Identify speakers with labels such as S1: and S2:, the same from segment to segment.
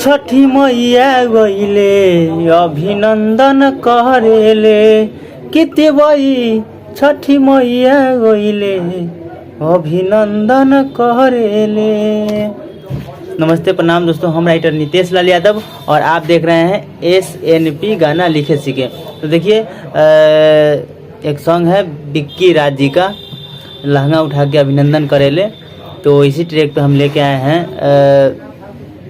S1: छठी मैया गईले अभिनंदन करेले किते बई छठी मैया गईले अभिनंदन करेले। नमस्ते प्रणाम दोस्तों, हम राइटर नितेश लाल यादव और आप देख रहे हैं SNP गाना लिखे सीखे। तो देखिए एक सॉन्ग है बिक्की राज जी का, लहंगा उठा के अभिनंदन करेले। तो इसी ट्रैक पे हम लेके आए हैं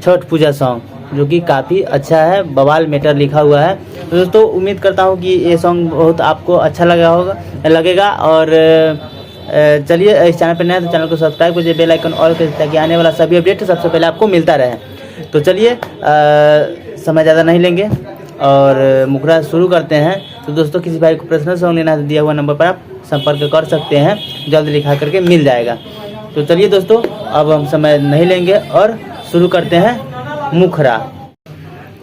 S1: छठ पूजा सॉन्ग, जो कि काफ़ी अच्छा है, बवाल मैटर लिखा हुआ है। तो दोस्तों उम्मीद करता हूँ कि ये सॉन्ग बहुत आपको अच्छा लगेगा। और चलिए, इस चैनल पर नया तो चैनल को सब्सक्राइब कीजिए, बेल आइकन ऑल कीजिए, ताकि आने वाला सभी अपडेट सबसे पहले आपको मिलता रहे। तो चलिए समय ज़्यादा नहीं लेंगे और मुखड़ा शुरू करते हैं। तो दोस्तों किसी भाई को पर्सनल सॉन्ग लेना है तो दिया हुआ नंबर पर आप संपर्क कर सकते हैं, जल्द लिखा करके मिल जाएगा। तो चलिए दोस्तों, अब हम समय नहीं लेंगे और शुरू करते हैं मुखड़ा।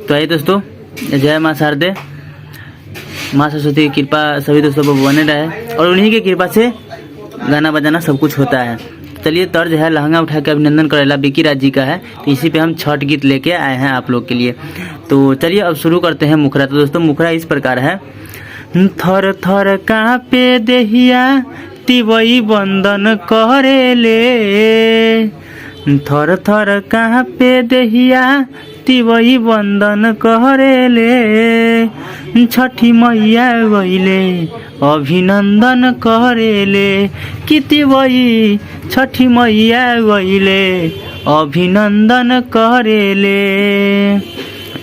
S1: तो आइए दोस्तों, जय माँ शारदे, माँ सरस्वती की कृपा सभी दोस्तों को बने रहे और उन्हीं की कृपा से गाना बजाना सब कुछ होता है। चलिए, तर्ज है लहंगा उठा के अभिनंदन करेला, बिक्की राज जी का है। तो इसी पे हम छठ गीत लेके आए हैं आप लोग के लिए। तो चलिए अब शुरू करते हैं मुखड़ा। तो दोस्तों मुखड़ा इस प्रकार है। थर थर कांपे देहिया तिवई बंदन करेले, थर थर कांपे देहिया तिवई बंदन करेले, छठी मैया गईले अभिनंदन करेले किति बई छठी मैया गईले अभिनंदन करेले।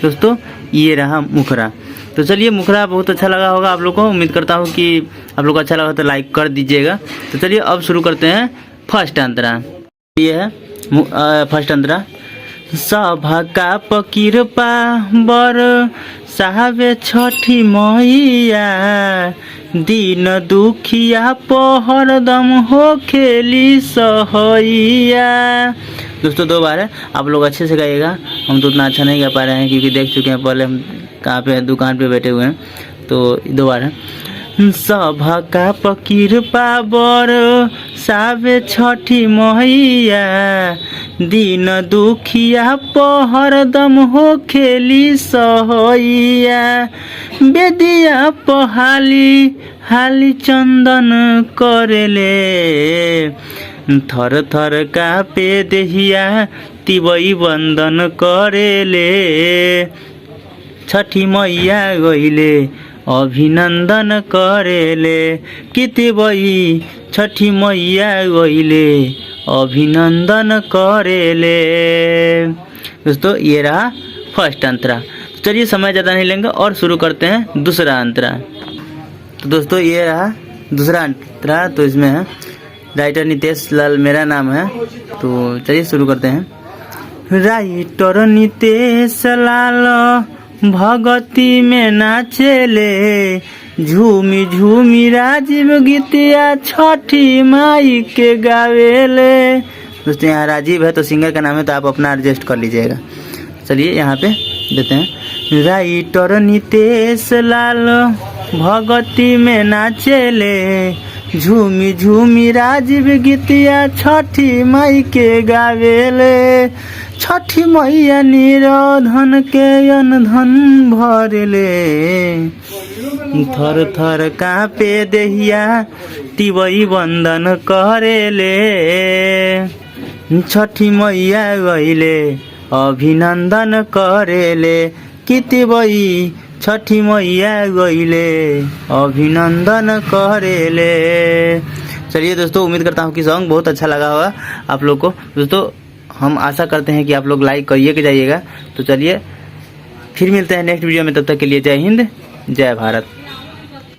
S1: दोस्तों ये रहा मुखड़ा। तो चलिए, मुखड़ा बहुत अच्छा लगा होगा आप लोग को, उम्मीद करता हूँ कि आप लोग को अच्छा लगा तो लाइक कर दीजिएगा। तो चलिए अब शुरू करते हैं फर्स्ट अंतरा। ये है फर्स्ट अंतरा। सभा का पकिरपा बर साहबे छठी मैया, दीन दुखिया पहरदम हो खेली सहैया। दोस्तों दो बार है, आप लोग अच्छे से गाइएगा, हम तो उतना अच्छा नहीं गा पा रहे हैं क्योंकि देख चुके हैं पहले हम कहाँ पे दुकान पे बैठे हुए हैं। तो दो बार है। सभा का पकिरपा बर सावे छठी मैया, दीन दुखिया पहरदम हो खेली सहैया, बेदिया पहाली हाली चंदन करेले, थर थर कांपे देहिया तिवई बंदन करेले, छठी मैया गईले अभिनंदन करेले किति बई छठी मैया गईले अभिनंदन करेले। दोस्तों ये रहा फर्स्ट अंतरा। तो चलिए समय ज़्यादा नहीं लेंगे और शुरू करते हैं दूसरा अंतरा। तो दोस्तों ये रहा दूसरा अंतरा। तो इसमें है राइटर नितेश लाल मेरा नाम है। तो चलिए शुरू करते हैं। राइटर नितेश लाल भगती में नाचेले, झूमी झूमी राजीव गीतिया छठी माई के गावेले। दोस्तों यहाँ राजीव है तो सिंगर का नाम है, तो आप अपना एडजस्ट कर लीजिएगा। चलिए यहाँ पे देते हैं। राइटर नितेश लाल भगती में नाचेले, झूमी झूमी राजीव गीतिया छठी माई के गावेले, छठी मैया निरोधन के अनधन भरेले, थर थर कांपे देहिया तिवई बंदन करेले, छठी मैया गईले अभिनंदन करेले किति बई छठी मैया गईले अभिनंदन करेले। चलिए दोस्तों, उम्मीद करता हूँ कि सॉन्ग बहुत अच्छा लगा होगा आप लोग को। दोस्तों हम आशा करते हैं कि आप लोग लाइक करिए के जाइएगा। तो चलिए फिर मिलते हैं नेक्स्ट वीडियो में, तब तक के लिए जय हिंद जय भारत।